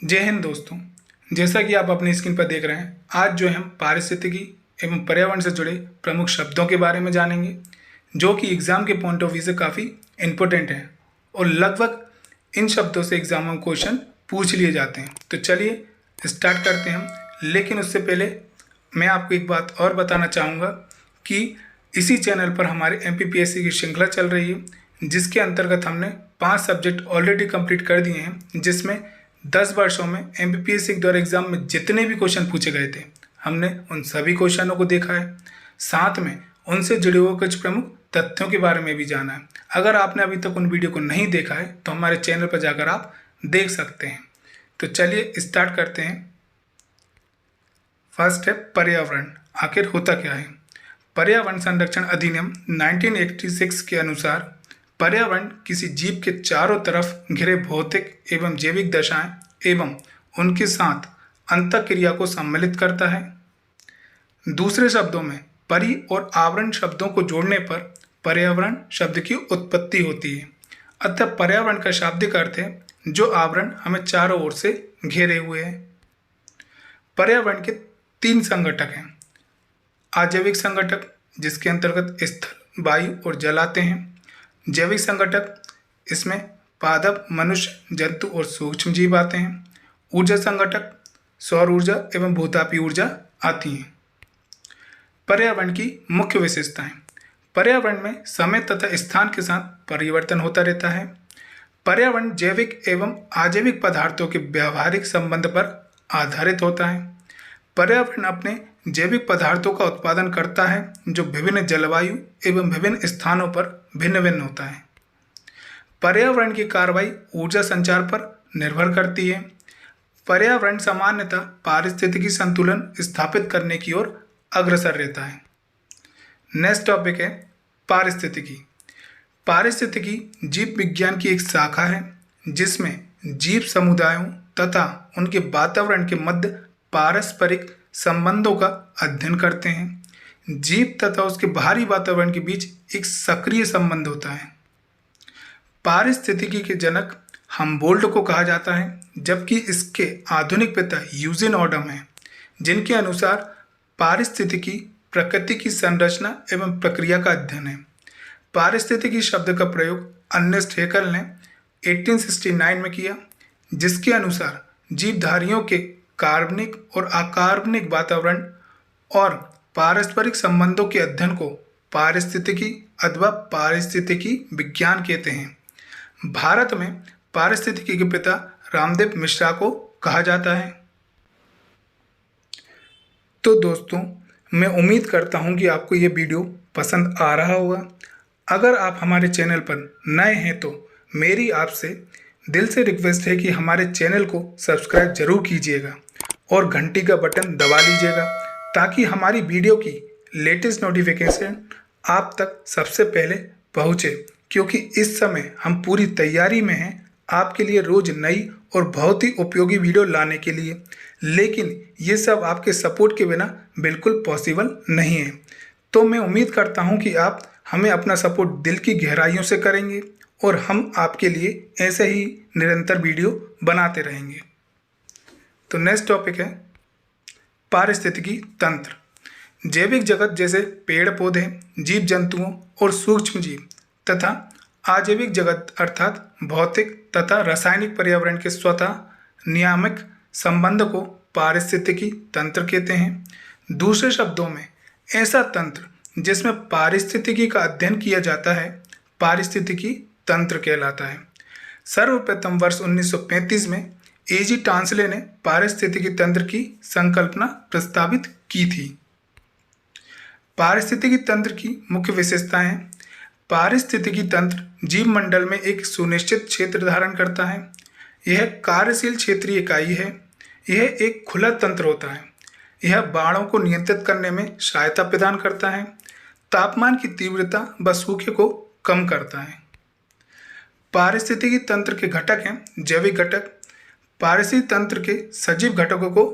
जय हिंद दोस्तों। जैसा कि आप अपनी स्क्रीन पर देख रहे हैं, आज जो है हम पारिस्थितिकी एवं पर्यावरण से जुड़े प्रमुख शब्दों के बारे में जानेंगे, जो कि एग्ज़ाम के पॉइंट ऑफ व्यू से काफ़ी इम्पोर्टेंट हैं और लगभग इन शब्दों से एग्ज़ाम में क्वेश्चन पूछ लिए जाते हैं। तो चलिए स्टार्ट करते हैं हम। लेकिन उससे पहले मैं आपको एक बात और बताना चाहूँगा कि इसी चैनल पर हमारे MPPSC की श्रृंखला चल रही है, जिसके अंतर्गत हमने 5 सब्जेक्ट ऑलरेडी कंप्लीट कर दिए हैं, जिसमें 10 वर्षों में MPPSC द्वारा एग्जाम में जितने भी क्वेश्चन पूछे गए थे, हमने उन सभी क्वेश्चनों को देखा है। साथ में उनसे जुड़े हुए कुछ प्रमुख तथ्यों के बारे में भी जाना है। अगर आपने अभी तक उन वीडियो को नहीं देखा है तो हमारे चैनल पर जाकर आप देख सकते हैं। तो चलिए स्टार्ट करते हैं। फर्स्ट है पर्यावरण। आखिर होता क्या है? पर्यावरण संरक्षण अधिनियम 1986 के अनुसार पर्यावरण किसी जीव के चारों तरफ घिरे भौतिक एवं जैविक दशाएं एवं उनके साथ अंतःक्रिया को सम्मिलित करता है। दूसरे शब्दों में परि और आवरण शब्दों को जोड़ने पर पर्यावरण शब्द की उत्पत्ति होती है। अतः पर्यावरण का शाब्दिक अर्थ है जो आवरण हमें चारों ओर से घेरे हुए है। पर्यावरण के 3 संघटक हैं। अजैविक संघटक, जिसके अंतर्गत स्थल, वायु और जल आते हैं। जैविक संघटक, इसमें पादप, मनुष्य, जंतु और सूक्ष्म जीव आते हैं। ऊर्जा संघटक, सौर ऊर्जा एवं भूतापीय ऊर्जा आती हैं। पर्यावरण की मुख्य विशेषताएं। पर्यावरण में समय तथा स्थान के साथ परिवर्तन होता रहता है। पर्यावरण जैविक एवं अजैविक पदार्थों के व्यावहारिक संबंध पर आधारित होता है। पर्यावरण अपने जैविक पदार्थों का उत्पादन करता है जो विभिन्न जलवायु एवं विभिन्न स्थानों पर भिन्न भिन्न होता है। पर्यावरण की कार्रवाई ऊर्जा संचार पर निर्भर करती है। पर्यावरण सामान्यतः पारिस्थितिकी संतुलन स्थापित करने की ओर अग्रसर रहता है। नेक्स्ट टॉपिक है पारिस्थितिकी। पारिस्थितिकी जीव विज्ञान की एक शाखा है जिसमें जीव समुदायों तथा उनके वातावरण के मध्य पारस्परिक संबंधों का अध्ययन करते हैं। जीव तथा उसके बाहरी वातावरण के बीच एक सक्रिय संबंध होता है। पारिस्थितिकी के जनक हम्बोल्ट को कहा जाता है, जबकि इसके आधुनिक पिता यूजिन ऑडम हैं, जिनके अनुसार पारिस्थितिकी प्रकृति की संरचना एवं प्रक्रिया का अध्ययन है। पारिस्थितिकी शब्द का प्रयोग अर्नेस्ट हैकेल ने 1869 में किया, जिसके अनुसार जीवधारियों के कार्बनिक और अकार्बनिक वातावरण और पारस्परिक संबंधों के अध्ययन को पारिस्थितिकी अथवा पारिस्थितिकी विज्ञान कहते हैं। भारत में पारिस्थितिकी के पिता रामदेव मिश्रा को कहा जाता है। तो दोस्तों, मैं उम्मीद करता हूं कि आपको ये वीडियो पसंद आ रहा होगा। अगर आप हमारे चैनल पर नए हैं तो मेरी आपसे दिल से रिक्वेस्ट है कि हमारे चैनल को सब्सक्राइब जरूर कीजिएगा और घंटी का बटन दबा लीजिएगा, ताकि हमारी वीडियो की लेटेस्ट नोटिफिकेशन आप तक सबसे पहले पहुंचे। क्योंकि इस समय हम पूरी तैयारी में हैं आपके लिए रोज नई और बहुत ही उपयोगी वीडियो लाने के लिए, लेकिन ये सब आपके सपोर्ट के बिना बिल्कुल पॉसिबल नहीं है। तो मैं उम्मीद करता हूँ कि आप हमें अपना सपोर्ट दिल की गहराइयों से करेंगे और हम आपके लिए ऐसे ही निरंतर वीडियो बनाते रहेंगे। तो नेक्स्ट टॉपिक है पारिस्थितिकी तंत्र। जैविक जगत जैसे पेड़ पौधे, जीव जंतुओं और सूक्ष्म जीव तथा अजैविक जगत अर्थात भौतिक तथा रासायनिक पर्यावरण के स्वतः नियामक संबंध को पारिस्थितिकी तंत्र कहते हैं। दूसरे शब्दों में ऐसा तंत्र जिसमें पारिस्थितिकी का अध्ययन किया जाता है पारिस्थितिकी तंत्र कहलाता है। सर्वप्रथम वर्ष 1935 में एजी टांसले ने पारिस्थितिकी तंत्र की संकल्पना प्रस्तावित की थी। पारिस्थितिकी तंत्र की मुख्य विशेषताएं हैं। पारिस्थितिकी तंत्र जीव मंडल में एक सुनिश्चित क्षेत्र धारण करता है। यह कार्यशील क्षेत्रीय इकाई है। यह एक खुला तंत्र होता है। यह बाढ़ों को नियंत्रित करने में सहायता प्रदान करता है। तापमान की तीव्रता व सूखे को कम करता है। पारिस्थितिकी तंत्र के घटक हैं जैविक घटक। पारिस्थितिकी तंत्र के सजीव घटकों को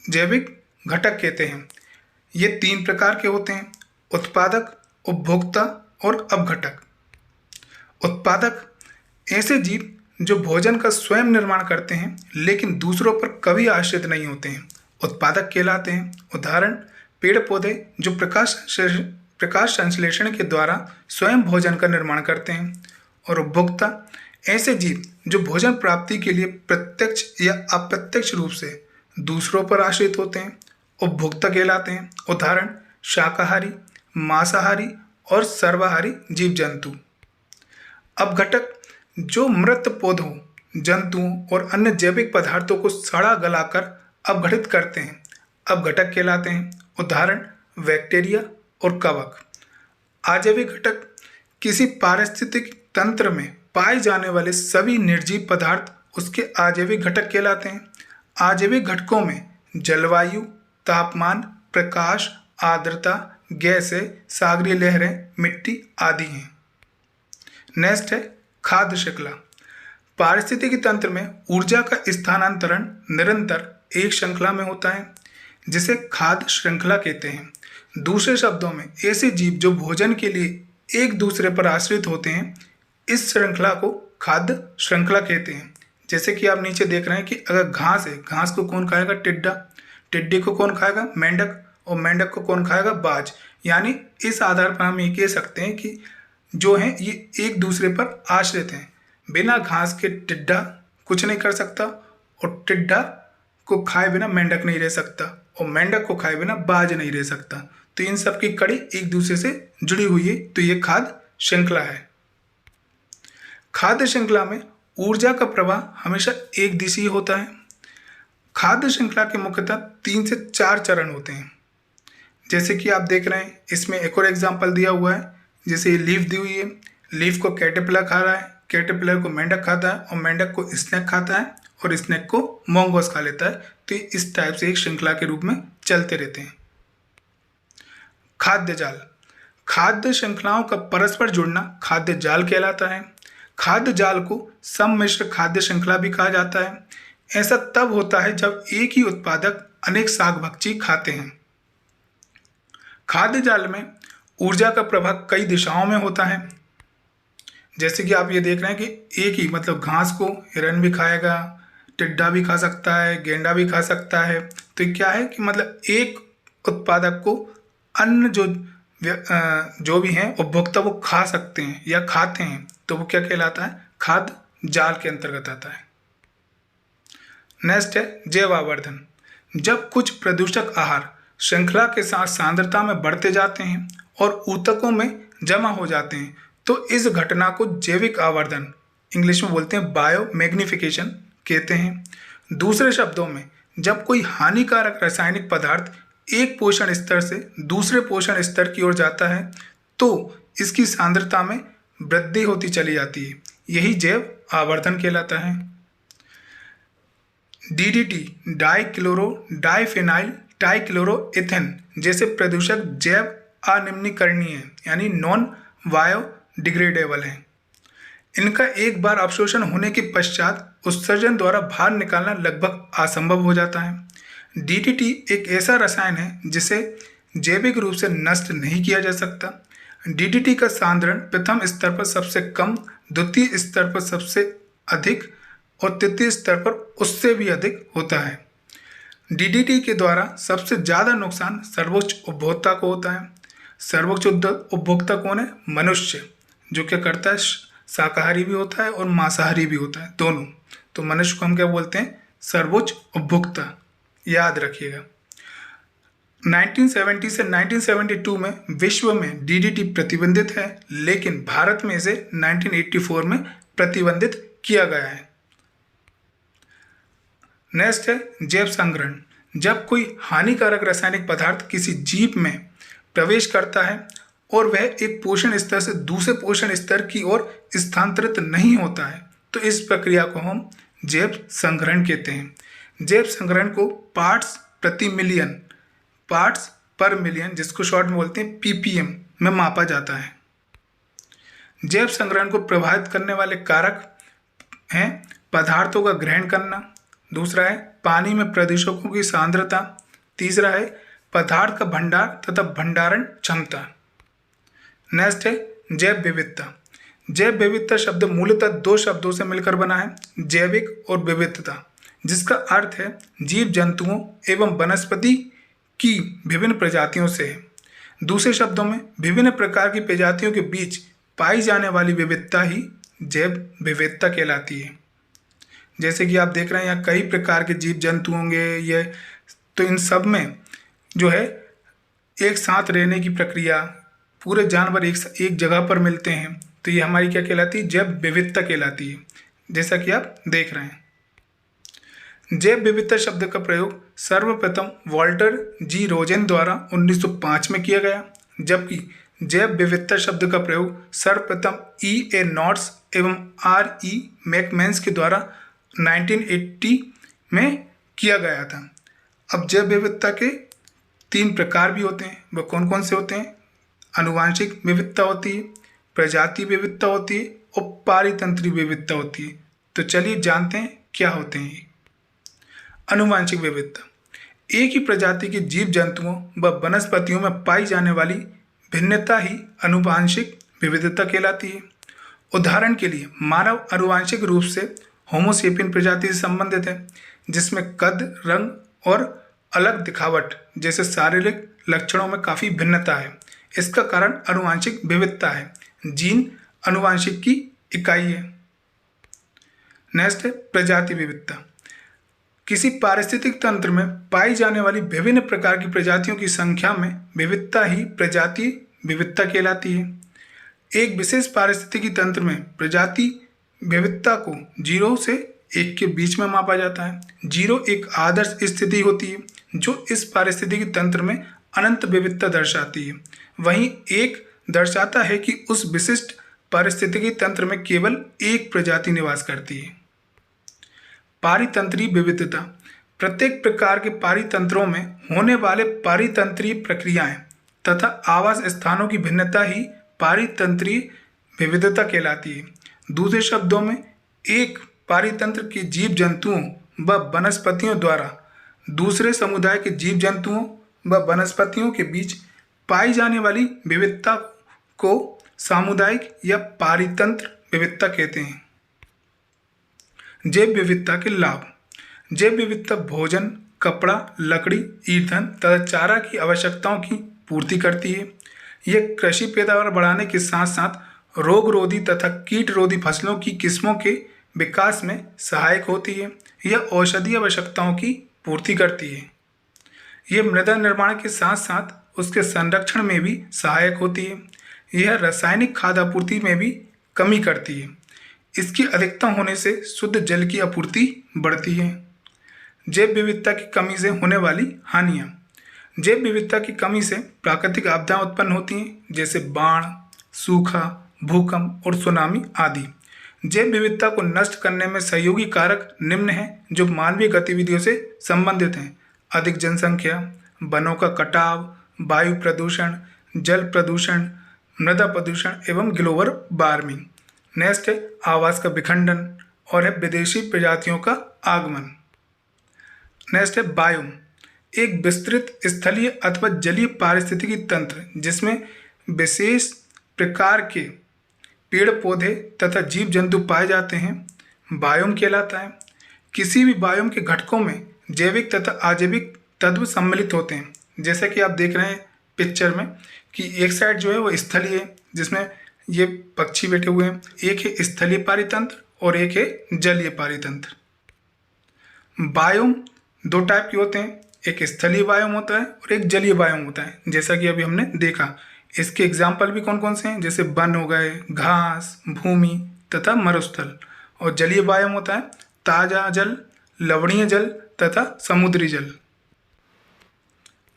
जैविक घटक कहते हैं। ये 3 प्रकार के होते हैं: उत्पादक, उपभोक्ता और अपघटक। उत्पादक ऐसे जीव जो भोजन का स्वयं निर्माण करते हैं लेकिन दूसरों पर कभी आश्रित नहीं होते हैं, उत्पादक कहलाते हैं। उदाहरण, पेड़ पौधे जो प्रकाश संश्लेषण के द्वारा स्वयं भोजन का निर्माण करते हैं। और उपभोक्ता, ऐसे जीव जो भोजन प्राप्ति के लिए प्रत्यक्ष या अप्रत्यक्ष रूप से दूसरों पर आश्रित होते हैं, उपभोक्ता कहलाते हैं। उदाहरण, शाकाहारी, मांसाहारी और सर्वाहारी जीव जंतु। अपघटक जो मृत पौधों, जंतुओं और अन्य जैविक पदार्थों को सड़ा गलाकर अपघटित करते हैं, अपघटक कहलाते हैं। उदाहरण, बैक्टीरिया और कवक। अजैविक घटक किसी पारिस्थितिक तंत्र में पाए जाने वाले सभी निर्जीव पदार्थ उसके अजैविक घटक कहलाते हैं। अजैविक घटकों में जलवायु, तापमान, प्रकाश, आर्द्रता, गैसें, सागरीय लहरें, मिट्टी आदि हैं। नेक्स्ट है खाद्य श्रृंखला। पारिस्थितिकी तंत्र में ऊर्जा का स्थानांतरण निरंतर एक श्रृंखला में होता है, जिसे खाद्य श्रृंखला कहते हैं। दूसरे शब्दों में, ऐसे जीव जो भोजन के लिए एक दूसरे पर आश्रित होते हैं, इस श्रृंखला को खाद्य श्रृंखला कहते हैं। जैसे कि आप नीचे देख रहे हैं कि अगर घास है, घास को कौन खाएगा? टिड्डा। टिड्डी को कौन खाएगा? मेंढक। और मेंढक को कौन खाएगा? बाज। यानी इस आधार पर हम ये कह सकते हैं कि जो हैं ये एक दूसरे पर आश्रित हैं। बिना घास के टिड्डा कुछ नहीं कर सकता, और टिड्डा को खाए बिना मेंढक नहीं रह सकता, और मेंढक को खाए बिना बाज नहीं रह सकता। तो इन सब की कड़ी एक दूसरे से जुड़ी हुई है, तो ये खाद्य श्रृंखला है। खाद्य श्रृंखला में ऊर्जा का प्रवाह हमेशा एक दिशीय होता है। खाद्य श्रृंखला के मुख्यतः 3 से 4 चरण होते हैं। जैसे कि आप देख रहे हैं, इसमें एक और एग्जाम्पल दिया हुआ है। जैसे ये लीफ दी हुई है, लीफ को कैटरपिलर खा रहा है, कैटरपिलर को मेंढक खाता है, और मेंढक को स्नेक खाता है, और स्नेक को मोंगोस खा लेता है। तो इस टाइप से एक श्रृंखला के रूप में चलते रहते हैं। खाद्य जाल। खाद्य श्रृंखलाओं का परस्पर जुड़ना खाद्य जाल कहलाता है। खाद्य जाल को सम्मिश्र खाद्य श्रृंखला भी कहा जाता है। ऐसा तब होता है जब एक ही उत्पादक अनेक शाक भक्षी खाते हैं। खाद्य जाल में ऊर्जा का प्रवाह कई दिशाओं में होता है। जैसे कि आप ये देख रहे हैं कि एक ही, मतलब घास को हिरन भी खाएगा, टिड्डा भी खा सकता है, गेंडा भी खा सकता है। तो क्या है कि मतलब एक उत्पादक को अन्य जो भी हैं उपभोक्ता वो खा सकते हैं या खाते हैं, तो वो क्या कहलाता है? खाद्य जाल के अंतर्गत आता है। नेक्स्ट है जैव आवर्धन। जब कुछ प्रदूषक आहार श्रृंखला के साथ सांद्रता में बढ़ते जाते हैं और ऊतकों में जमा हो जाते हैं, तो इस घटना को जैविक आवर्धन, इंग्लिश में बोलते हैं बायो मैग्निफिकेशन कहते हैं। दूसरे शब्दों में, जब कोई हानिकारक रासायनिक पदार्थ एक पोषण स्तर से दूसरे पोषण स्तर की ओर जाता है, तो इसकी सांद्रता में वृद्धि होती चली जाती है। यही जैव आवर्धन कहलाता है। डीडीटी, डाइक्लोरो डाइफेनाइल ट्राइक्लोरोएथेन जैसे प्रदूषक जैव अनिम्नीकरणीय यानी नॉन बायोडिग्रेडेबल हैं। इनका एक बार अवशोषण होने के पश्चात उत्सर्जन द्वारा बाहर निकालना लगभग असंभव हो जाता है। डीडीटी एक ऐसा रसायन है जिसे जैविक रूप से नष्ट नहीं किया जा सकता। डीडीटी का सांद्रण प्रथम स्तर पर सबसे कम, द्वितीय स्तर पर सबसे अधिक और तृतीय स्तर पर उससे भी अधिक होता है। डीडीटी के द्वारा सबसे ज़्यादा नुकसान सर्वोच्च उपभोक्ता को होता है। सर्वोच्च उपभोक्ता कौन है? मनुष्य, जो क्या करता है? शाकाहारी भी होता है और मांसाहारी भी होता है, दोनों। तो मनुष्य को हम क्या बोलते हैं? सर्वोच्च उपभोक्ता। याद रखिएगा। 1970 से 1972 में विश्व में डीडीटी प्रतिबंधित है, लेकिन भारत में इसे 1984 में प्रतिबंधित किया गया है। नेक्स्ट है जैव संग्रहण। जब कोई हानिकारक रासायनिक पदार्थ किसी जीव में प्रवेश करता है और वह एक पोषण स्तर से दूसरे पोषण स्तर की ओर स्थानांतरित नहीं होता है, तो इस प्रक्रिया को हम जैव संग्रहण कहते हैं। जैव संग्रहण को पार्ट्स पर मिलियन, जिसको शॉर्ट में बोलते हैं पीपीएम में मापा जाता है। जैव संग्रहण को प्रभावित करने वाले कारक हैं पदार्थों का ग्रहण करना, दूसरा है पानी में प्रदूषकों की सांद्रता, तीसरा है पदार्थ का भंडार तथा भंडारण क्षमता। नेक्स्ट है जैव विविधता। जैव विविधता शब्द मूलतः दो शब्दों से मिलकर बना है, जैविक और विविधता, जिसका अर्थ है जीव जंतुओं एवं वनस्पति की विभिन्न प्रजातियों से है। दूसरे शब्दों में विभिन्न प्रकार की प्रजातियों के बीच पाई जाने वाली विविधता ही जैव विविधता कहलाती है। जैसे कि आप देख रहे हैं यहाँ कई प्रकार के जीव जंतु होंगे ये, तो इन सब में जो है एक साथ रहने की प्रक्रिया, पूरे जानवर एक जगह पर मिलते हैं, तो ये हमारी क्या कहलाती है, जैव विविधता कहलाती है, जैसा कि आप देख रहे हैं। जैव विविधता शब्द का प्रयोग सर्वप्रथम वॉल्टर जी रोजेन द्वारा 1905 में किया गया, जबकि जैव विविधता शब्द का प्रयोग सर्वप्रथम E.A. नॉट्स एवं R.E. मैकमैन्स के द्वारा 1980 में किया गया था। अब जैव विविधता के 3 प्रकार भी होते हैं, वह कौन कौन से होते हैं? आनुवांशिक विविधता होती है, प्रजाति विविधता होती है और पारितंत्री विविधता होती है। तो चलिए जानते हैं क्या होते हैं ये। आनुवांशिक विविधता एक ही प्रजाति के जीव जंतुओं व वनस्पतियों में पाई जाने वाली भिन्नता ही आनुवांशिक विविधता कहलाती है। उदाहरण के लिए मानव आनुवांशिक रूप से होमोसेपियन प्रजाति से संबंधित है, जिसमें कद, रंग और अलग दिखावट जैसे शारीरिक लक्षणों में काफ़ी भिन्नता है। इसका कारण आनुवांशिक विविधता है। जीन आनुवांशिक की इकाई है। नेक्स्ट है प्रजाति विविधता। किसी पारिस्थितिक तंत्र में पाई जाने वाली विभिन्न प्रकार की प्रजातियों की संख्या में विविधता ही प्रजाति विविधता कहलाती है। एक विशेष पारिस्थितिकी तंत्र में प्रजाति विविधता को 0 से 1 के बीच में मापा जाता है। 0 एक आदर्श स्थिति होती है जो इस पारिस्थितिकी तंत्र में अनंत विविधता दर्शाती है। वहीं 1 दर्शाता है कि उस विशिष्ट पारिस्थितिकी तंत्र में केवल एक प्रजाति निवास करती है। पारितंत्री विविधता प्रत्येक प्रकार के पारितंत्रों में होने वाले पारितंत्रीय प्रक्रियाएं तथा आवास स्थानों की भिन्नता ही पारितंत्रीय विविधता कहलाती है। दूसरे शब्दों में एक पारितंत्र के जीव जंतुओं व वनस्पतियों द्वारा दूसरे समुदाय के जीव जंतुओं व वनस्पतियों के बीच पाई जाने वाली विविधता को सामुदायिक या पारितंत्र विविधता कहते हैं। जैव विविधता के लाभ। जैव विविधता भोजन, कपड़ा, लकड़ी, ईंधन तथा चारा की आवश्यकताओं की पूर्ति करती है। यह कृषि पैदावार बढ़ाने के साथ साथ रोग रोधी तथा कीट रोधी फसलों की किस्मों के विकास में सहायक होती है। यह औषधीय आवश्यकताओं की पूर्ति करती है। यह मृदा निर्माण के साथ साथ उसके संरक्षण में भी सहायक होती है। यह रासायनिक खाद आपूर्ति में भी कमी करती है। इसकी अधिकता होने से शुद्ध जल की आपूर्ति बढ़ती है। जैव विविधता की कमी से होने वाली हानियाँ। जैव विविधता की कमी से प्राकृतिक आपदाएं उत्पन्न होती हैं, जैसे बाढ़, सूखा, भूकंप और सुनामी आदि। जैव विविधता को नष्ट करने में सहयोगी कारक निम्न हैं जो मानवीय गतिविधियों से संबंधित हैं: अधिक जनसंख्या, वनों का कटाव, वायु प्रदूषण, जल प्रदूषण, मृदा प्रदूषण एवं ग्लोबल वार्मिंग। नेक्स्ट है आवास का विखंडन और है विदेशी प्रजातियों का आगमन। नेक्स्ट है बायोम, एक विस्तृत स्थलीय अथवा जलीय पारिस्थितिकी तंत्र जिसमें विशेष प्रकार के पेड़ पौधे तथा जीव जंतु पाए जाते हैं, बायोम कहलाता है। किसी भी बायोम के घटकों में जैविक तथा अजैविक तत्व सम्मिलित होते हैं, जैसे कि आप देख रहे हैं पिक्चर में कि एक साइड जो है वो स्थलीय है जिसमें ये पक्षी बैठे हुए हैं, एक है स्थलीय पारितंत्र और एक है जलीय पारितंत्र। बायोम 2 टाइप के होते हैं, एक स्थलीय बायोम होता है और एक जलीय बायोम होता है, जैसा कि अभी हमने देखा। इसके एग्जाम्पल भी कौन कौन से हैं, जैसे वन हो गए, घास, भूमि तथा मरुस्थल। और जलीय बायोम होता है ताजा जल, लवणीय जल तथा समुद्री जल।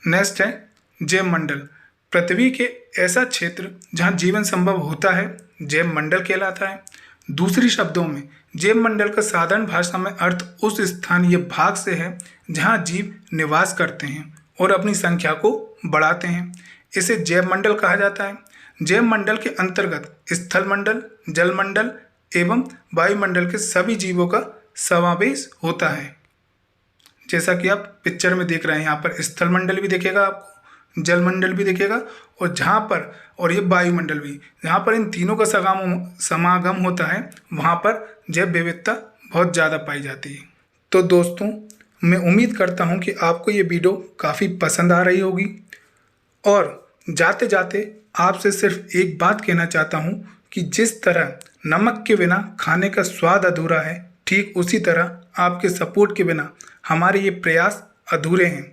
नेक्स्ट है जैव मंडल, पृथ्वी के ऐसा क्षेत्र जहाँ जीवन संभव होता है जैव मंडल कहलाता है। दूसरी शब्दों में जैव मंडल का साधारण भाषा में अर्थ उस स्थानीय भाग से है जहाँ जीव निवास करते हैं और अपनी संख्या को बढ़ाते हैं। इसे जैव मंडल कहा जाता है। जैव मंडल के अंतर्गत स्थल मंडल, जल मंडल एवं वायुमंडल के सभी जीवों का समावेश होता है। जैसा कि आप पिक्चर में देख रहे हैं, यहाँ पर स्थल मंडल भी दिखेगा आपको, जलमंडल भी दिखेगा, और जहाँ पर और ये वायुमंडल भी, जहाँ पर इन तीनों का समागम होता है वहाँ पर जैव विविधता बहुत ज़्यादा पाई जाती है। तो दोस्तों, मैं उम्मीद करता हूँ कि आपको ये वीडियो काफ़ी पसंद आ रही होगी, और जाते जाते आपसे सिर्फ एक बात कहना चाहता हूँ कि जिस तरह नमक के बिना खाने का स्वाद अधूरा है, ठीक उसी तरह आपके सपोर्ट के बिना हमारे ये प्रयास अधूरे हैं।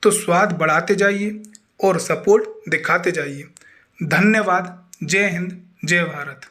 तो स्वाद बढ़ाते जाइए और सपोर्ट दिखाते जाइए। धन्यवाद। जय हिंद, जय भारत।